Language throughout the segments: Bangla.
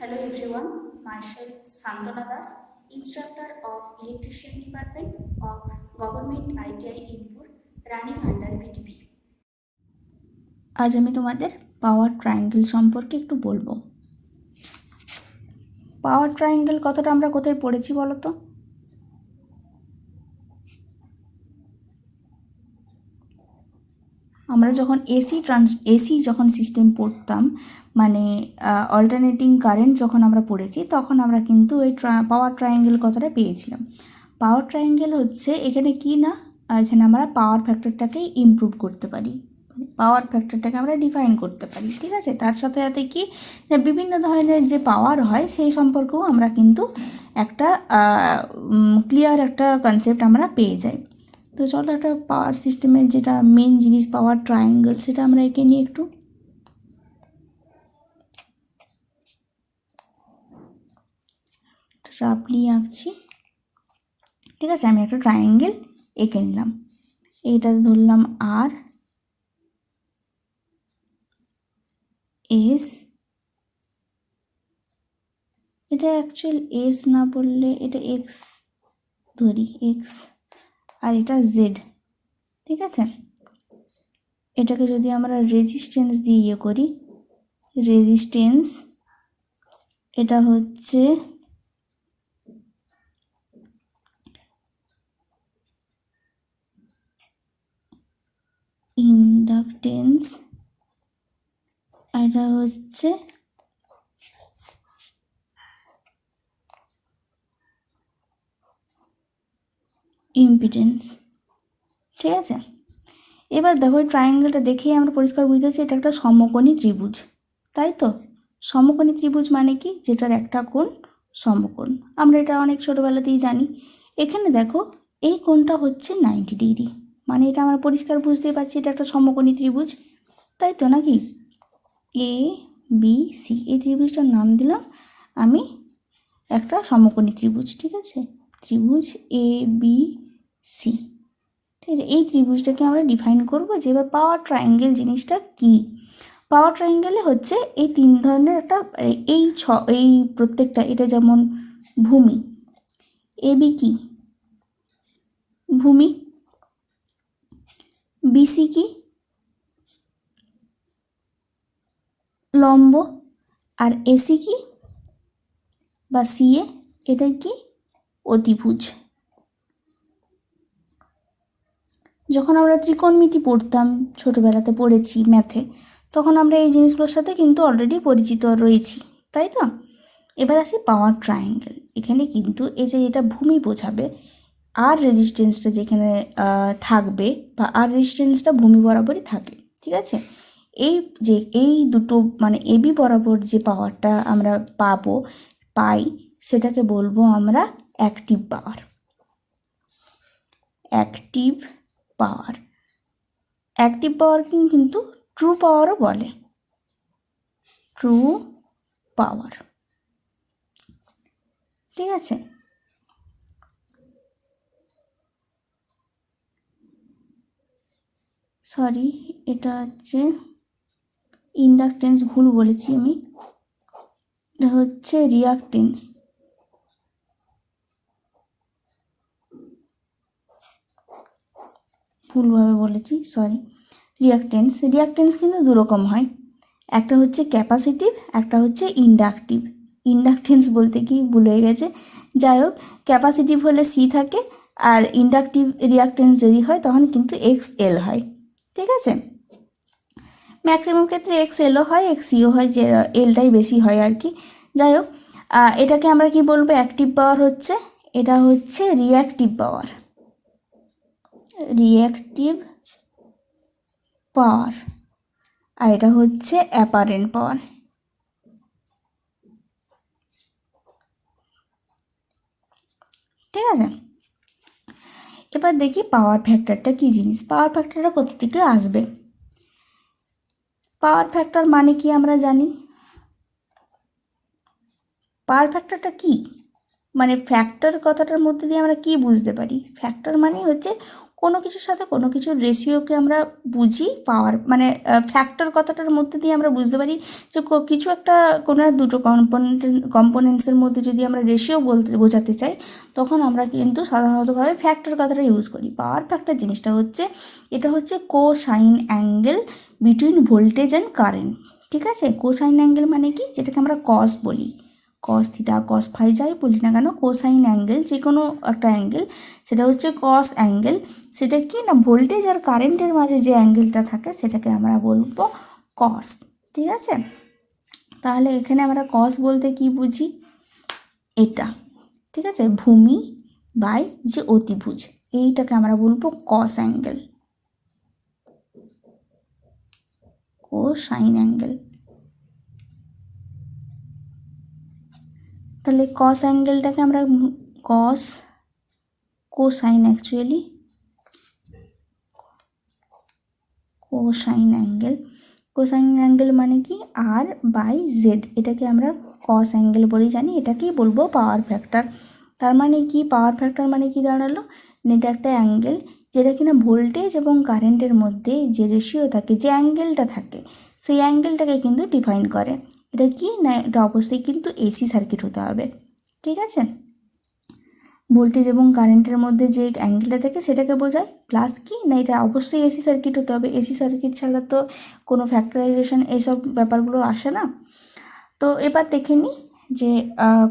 Hello everyone, myself Santana Das, instructor of Electrician Department of Government ITI Inpur, running under BTP. আজ আমি তোমাদের পাওয়ার ট্রায়াঙ্গেল সম্পর্কে একটু বলবো। পাওয়ার ট্রায়াঙ্গেল কথাটা আমরা কোথায় পড়েছি বলো তো? আমরা যখন এসি যখন সিস্টেম পড়তাম, মানে অল্টারনেটিং কারেন্ট যখন আমরা পড়েছি, তখন আমরা কিন্তু এই পাওয়ার ট্রায়াঙ্গেল কথাটা পেয়েছিলাম। পাওয়ার ট্রায়াঙ্গেল হচ্ছে এখানে কি না, এখানে আমরা পাওয়ার ফ্যাক্টরটাকে ইমপ্রুভ করতে পারি, পাওয়ার ফ্যাক্টরটাকে আমরা ডিফাইন করতে পারি, ঠিক আছে। তার সাথে সাথে কি বিভিন্ন ধরনের যে পাওয়ার হয় সেই সম্পর্কেও আমরা কিন্তু একটা ক্লিয়ার একটা কনসেপ্ট আমরা পেয়ে যাই। তো চলো একটা পাওয়ার সিস্টেমের যেটা মেন জিনিস পাওয়ার ট্রায়াঙ্গেল, সেটা আমরা এঁকে নিয়ে একটু রাফলি আঁকছি, ঠিক আছে। আমি একটা ট্রায়াঙ্গেল এঁকে নিলাম, এইটাতে ধরলাম আর এস, এটা অ্যাকচুয়াল এস না বললে এটা এক্স ধরি, এক্স, আর এটা জেড, ঠিক আছে। এটাকে যদি আমরা রেজিস্ট্যান্স দিয়ে ইয়ে করি, রেজিস্ট্যান্স এটা হচ্ছে ইন্ডাকটেন্স, এটা হচ্ছে ইম্পিডেন্স, ঠিক আছে। এবার দেখো এই ট্রায়াঙ্গেলটা দেখেই আমরা পরিষ্কার বুঝতে পারছি এটা একটা সমকোণী ত্রিভুজ, তাই তো। সমকোণী ত্রিভুজ মানে কি, যেটার একটা কোণ সমকোণ, আমরা এটা অনেক ছোটোবেলাতেই জানি। এখানে দেখো এই কোণটা হচ্ছে 90 ডিগ্রি, মানে এটা আমরা পরিষ্কার বুঝতে পারছি এটা একটা সমকোণী ত্রিভুজ, তাই তো নাকি। এ বি সি এই ত্রিভুজটার নাম দিলাম আমি একটা সমকোণী ত্রিভুজ, ঠিক আছে। ত্রিভুজ এ বি সি, ঠিক আছে। এই ত্রিভুজটাকে আমরা ডিফাইন করবো যে এবার পাওয়ার ট্রায়াঙ্গেল জিনিসটা কি। পাওয়ার ট্রায়াঙ্গেলে হচ্ছে এই তিন ধরনের একটা, এই প্রত্যেকটা, এটা যেমন ভূমি, এ বি কি ভূমি, বিসি কি লম্ব, আর এসি কি বা সিএ এটা কি অতিভুজ। যখন আমরা ত্রিকোণমিতি পড়তাম, ছোটোবেলাতে পড়েছি ম্যাথে, তখন আমরা এই জিনিসগুলোর সাথে কিন্তু অলরেডি পরিচিত রয়েছি, তাই তো। এবার আসি পাওয়ার ট্রায়াঙ্গেল। এখানে কিন্তু এই যে এটা ভূমি বোঝাবে, আর রেজিস্ট্যান্সটা যেখানে থাকবে, বা আর রেজিস্ট্যান্সটা ভূমি বরাবরই থাকে, ঠিক আছে। এই দুটো মানে এবি বরাবর যে পাওয়ারটা আমরা পাই, সেটাকে বলবো আমরা অ্যাক্টিভ পাওয়ার। অ্যাক্টিভ পাওয়ার, অ্যাক্টিভ পাওয়ার কিন্তু ট্রু পাওয়ারও বলে, ট্রু পাওয়ার, ঠিক আছে। সরি, এটা হচ্ছে ইন্ডাকটেন্স, ভুল বলেছি আমি, এটা হচ্ছে রিয়াকটেন্স, ভুলভাবে বলেছি, সরি। রিয়াকটেন্স কিন্তু দুরকম হয়, একটা হচ্ছে ক্যাপাসিটিভ, একটা হচ্ছে ইন্ডাকটিভ। ইন্ডাকটেন্স বলতে কি ভুল হয়ে গেছে, যাই হোক। ক্যাপাসিটিভ হলে সি থাকে, আর ইন্ডাকটিভ রিয়াকটেন্স যদি হয় তখন কিন্তু এক্স এল হয়, ঠিক আছে। ম্যাক্সিমাম ক্ষেত্রে এক্স এলও হয়, এক্স সিও হয়, যে এলটাই বেশি হয় আর কি। যাই হোক, এটাকে আমরা কি বলবো, অ্যাক্টিভ পাওয়ার হচ্ছে, এটা হচ্ছে রিয়াক্টিভ পাওয়ার, রিয়াক্টিভ পাওয়ার, আর এটা হচ্ছে অ্যাপারেন্ট পাওয়ার, ঠিক আছে। এবার দেখি পাওয়ার ফ্যাক্টরটা কি জিনিস, পাওয়ার ফ্যাক্টরটা কোথা থেকে আসবে। পাওয়ার ফ্যাক্টর মানে কি আমরা জানি, পাওয়ার ফ্যাক্টরটা কি, মানে ফ্যাক্টর কথাটার মধ্যে দিয়ে আমরা কি বুঝতে পারি। ফ্যাক্টর মানে হচ্ছে কোনো কিছুর সাথে কোনো কিছুর রেশিওকে আমরা বুঝি পাওয়ার মানে ফ্যাক্টর কথাটার মধ্যে দিয়ে আমরা বুঝতে পারি যে কিছু একটা কোনো দুটো কম্পোনেন্টসের মধ্যে যদি আমরা রেশিও বোঝাতে চাই তখন আমরা কিন্তু সাধারণতভাবে ফ্যাক্টর কথাটা ইউজ করি। পাওয়ার ফ্যাক্টর জিনিসটা হচ্ছে এটা হচ্ছে cosine angle between voltage and current. ঠিক আছে, কোসাইন অ্যাঙ্গেল মানে কি, যেটাকে আমরা কস বলি, কস থিটা কস ফাই যাই বলি না কেন, কোসাইন অ্যাঙ্গেল যে কোনো একটা অ্যাঙ্গেল সেটা হচ্ছে কস অ্যাঙ্গেল। সেটা কি না, ভোল্টেজ আর কারেন্টের মাঝে যে অ্যাঙ্গেলটা থাকে সেটাকে আমরা বলবো কস। ঠিক আছে, তাহলে এখানে আমরা কস বলতে কি বুঝি, এটা। ঠিক আছে, ভূমি বাই যে অতিভুজ, এইটাকে আমরা বলবো কস অ্যাঙ্গেল, কোসাইন অ্যাঙ্গেল। তাহলে কস অ্যাঙ্গেলটাকে আমরা cos cosine actually cosine angle, cosine angle মানে কি আর বাই জেড, এটাকে আমরা কস অ্যাঙ্গেল বলে জানি, এটাকেই বলবো পাওয়ার ফ্যাক্টর। তার মানে কি, পাওয়ার ফ্যাক্টর মানে কি দাঁড়ালো, এটা একটা অ্যাঙ্গেল যেটা কিনা ভোল্টেজ এবং কারেন্টের মধ্যে যে রেশিও থাকে, যে অ্যাঙ্গেলটা থাকে, সেই অ্যাঙ্গেলটাকে কিন্তু ডিফাইন করে। এটা কি না, এটা অবশ্যই কিন্তু এসি সার্কিট হতে হবে। ঠিক আছে, ভোল্টেজ এবং কারেন্টের মধ্যে যে অ্যাঙ্গেলটা থাকে সেটাকে বোঝায়, প্লাস কি না এটা অবশ্যই এসি সার্কিট হতে হবে, এসি সার্কিট ছাড়া তো কোনো ফ্যাক্টরাইজেশন এইসব ব্যাপারগুলো আসে না। তো এবার দেখে নিই যে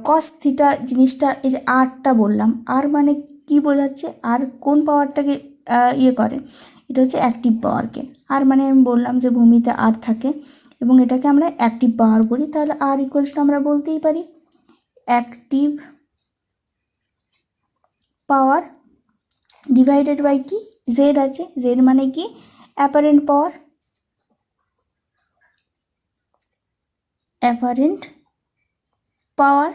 কস থিটা জিনিসটা, এই যে আরটা বললাম, আর মানে কি বোঝাচ্ছে, আর কোন পাওয়ারটাকে ইয়ে করে, এটা হচ্ছে অ্যাক্টিভ পাওয়ারকে। আর মানে আমি বললাম যে ভূমিতে আর থাকে এবং এটাকে আমরা অ্যাক্টিভ পাওয়ার বলি, তাহলে আর ইকুয়ালসটা আমরা বলতেই পারি অ্যাক্টিভ পাওয়ার ডিভাইডেড বাই কি, জেড আছে, জেড মানে কি অ্যাপারেন্ট পাওয়ার, অ্যাপারেন্ট পাওয়ার।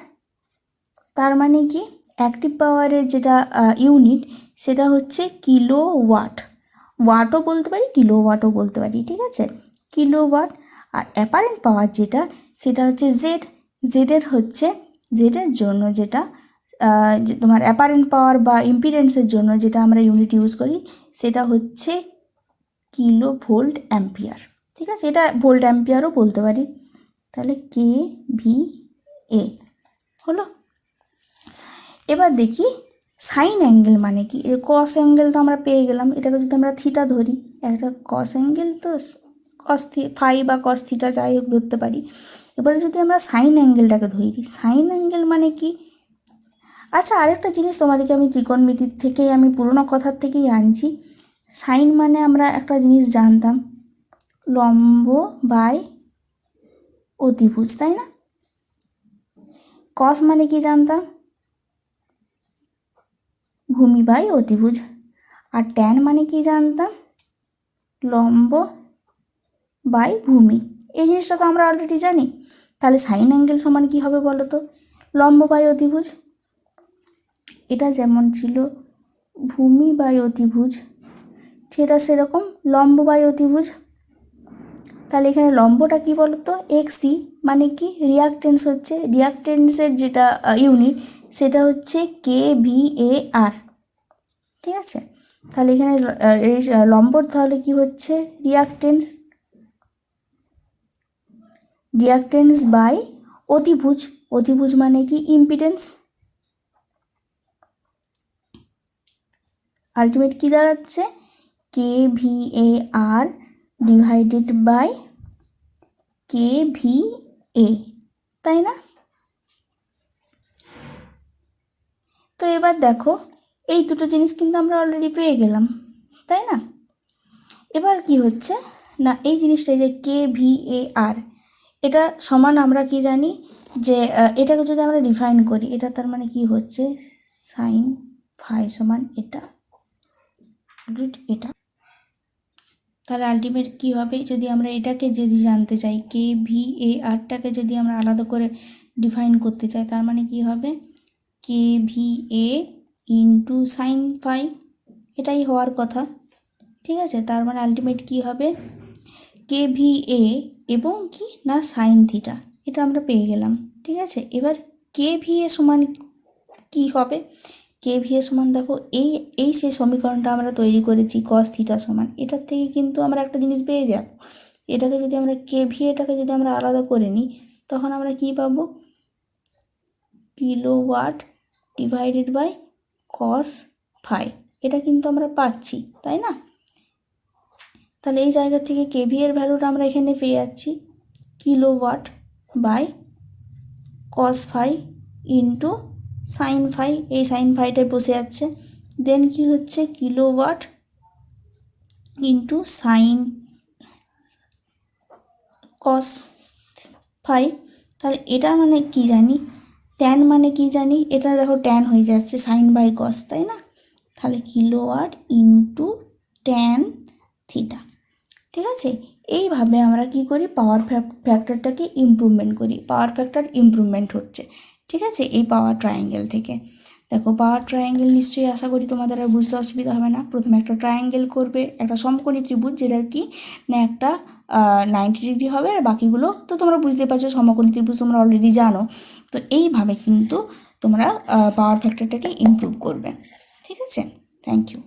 তার মানে কি অ্যাক্টিভ পাওয়ারের যেটা ইউনিট সেটা হচ্ছে কিলো ওয়াট, ওয়াটও বলতে পারি কিলো ওয়াটও বলতে পারি। ঠিক আছে, কিলো ওয়াট। আর অ্যাপারেন্ট পাওয়ার যেটা সেটা হচ্ছে জেড, জেডের হচ্ছে জেডের জন্য যেটা যে তোমার অ্যাপারেন্ট পাওয়ার বা ইম্পিডেন্সের জন্য যেটা আমরা ইউনিট ইউজ করি সেটা হচ্ছে কিলো ভোল্ট অ্যাম্পিয়ার। ঠিক আছে, এটা ভোল্ট অ্যাম্পিয়ারও বলতে পারি। তাহলে কে ভি এ হলো। এবার দেখি সাইন অ্যাঙ্গেল মানে কি, কস অ্যাঙ্গেল তো আমরা পেয়ে গেলাম, এটাকে যদি আমরা থিটা ধরি, একটা কস অ্যাঙ্গেল তো কস ফাই বা কস থিটা যাই হোক ধরতে পারি। এবারে যদি আমরা সাইন অ্যাঙ্গেলটাকে ধরি, সাইন অ্যাঙ্গেল মানে কি, আচ্ছা আরেকটা জিনিস তোমাদেরকে আমি ত্রিকোণমিতির থেকেই আমি পুরোনো কথার থেকেই আনছি, সাইন মানে আমরা একটা জিনিস জানতাম লম্ব বাই অতিভুজ, তাই না? কস মানে কি জানতাম ভূমি বাই অতিভুজ। আর ট্যান মানে কি জানতাম লম্ব বাই ভূমি, এই জিনিসটা তো আমরা অলরেডি জানি। তাহলে সাইন অ্যাঙ্গেল সমান কী হবে বলো তো, লম্ব বাই অতিভুজ। এটা যেমন ছিল ভূমি বাই অতিভুজ, সেটা সেরকম লম্ব বাই অতিভুজ। তাহলে এখানে লম্বটা কি বলো তো, এক্সি মানে কি রিয়াকটেন্স হচ্ছে, রিয়াকটেন্সের যেটা ইউনিট সেটা হচ্ছে কে ভি এ আর। ঠিক আছে, তাহলে এখানে লম্বর তাহলে কি হচ্ছে রিয়াকটেন্স, রিয়াকটেন্স বাই অতিভুজ, অতিভুজ মানে কি ইম্পিডেন্স। আলটিমেট কি দাঁড়াচ্ছে K V A R divided by K V A, তাই না? তো এবার দেখো এই দুটো জিনিস কিন্তু আমরা অলরেডি পেয়ে গেলাম, তাই না? এবার কি হচ্ছে না, এই জিনিসটা যে কে ভি এ আর, এটা সমান আমরা কি জানি যে এটাকে যদি আমরা ডিফাইন করি, এটা তার মানে কি হচ্ছে সাইন ফাই সমান এটা, এটা। তাহলে আলটিমেট কি হবে, যদি আমরা এটাকে যদি জানতে চাই কে ভি এ আরটাকে যদি আমরা আলাদা করে ডিফাইন করতে চাই, তার মানে কি হবে K V A into sine phi, এটাই হওয়ার কথা। ঠিক আছে, তার মানে আলটিমেট কি হবে কে ভি এ এবং কি না সাইন থিটা, এটা আমরা পেয়ে গেলাম। ঠিক আছে, এবার কে ভি এ সমান কী হবে, KV এর সমান দেখো এই এই সেই সমীকরণটা আমরা তৈরি করেছি cos থিটা সমান, এটার থেকে কিন্তু আমরা একটা জিনিস পেয়ে যাব। এটাকে যদি আমরা KV এটাকে যদি আমরা আলাদা করে নিই তখন আমরা কি পাবো, kilowatt divided by cos phi, এটা কিন্তু আমরা পাচ্ছি, তাই না? তাহলে এই জায়গা থেকে KV এর ভ্যালুটা আমরা এখানে পেয়ে যাচ্ছি kilowatt by cos phi into sine phi, এই সাইন ফাইটা বসে যাচ্ছে, দেন কি হচ্ছে kilowatt into sine cos phi. তাহলে এটা মানে কি জানি, ট্যান মানে কি জানি, এটা দেখো ট্যান হয়ে যাচ্ছে সাইন বাই কস, তাই না? তাহলে কিলোওয়াট ইন্টু ট্যান থিটা। ঠিক আছে, এইভাবে আমরা কি করি, পাওয়ার ফ্যাক্টরটাকে ইমপ্রুভমেন্ট করি। পাওয়ার ফ্যাক্টর ইমপ্রুভমেন্ট হচ্ছে, ঠিক আছে, এই পাওয়ার ট্রায়াঙ্গেল থেকে। দেখো পাওয়ার ট্রায়াঙ্গেল নিশ্চয়ই আশা করি তোমাদের আর বুঝতে অসুবিধা হবে না। প্রথমে একটা ট্রায়াঙ্গেল করবে, একটা সমকোণী ত্রিভুজ, যেটার কি না একটা 90 ডিগ্রি হবে, আর বাকিগুলো তো তোমরা বুঝতে পারছো, সমকোণী ত্রিভুজ তোমরা অলরেডি জানো। তো এইভাবে কিন্তু তোমরা পাওয়ার ফ্যাক্টরটাকে ইমপ্রুভ করবে। ঠিক আছে, থ্যাংক ইউ।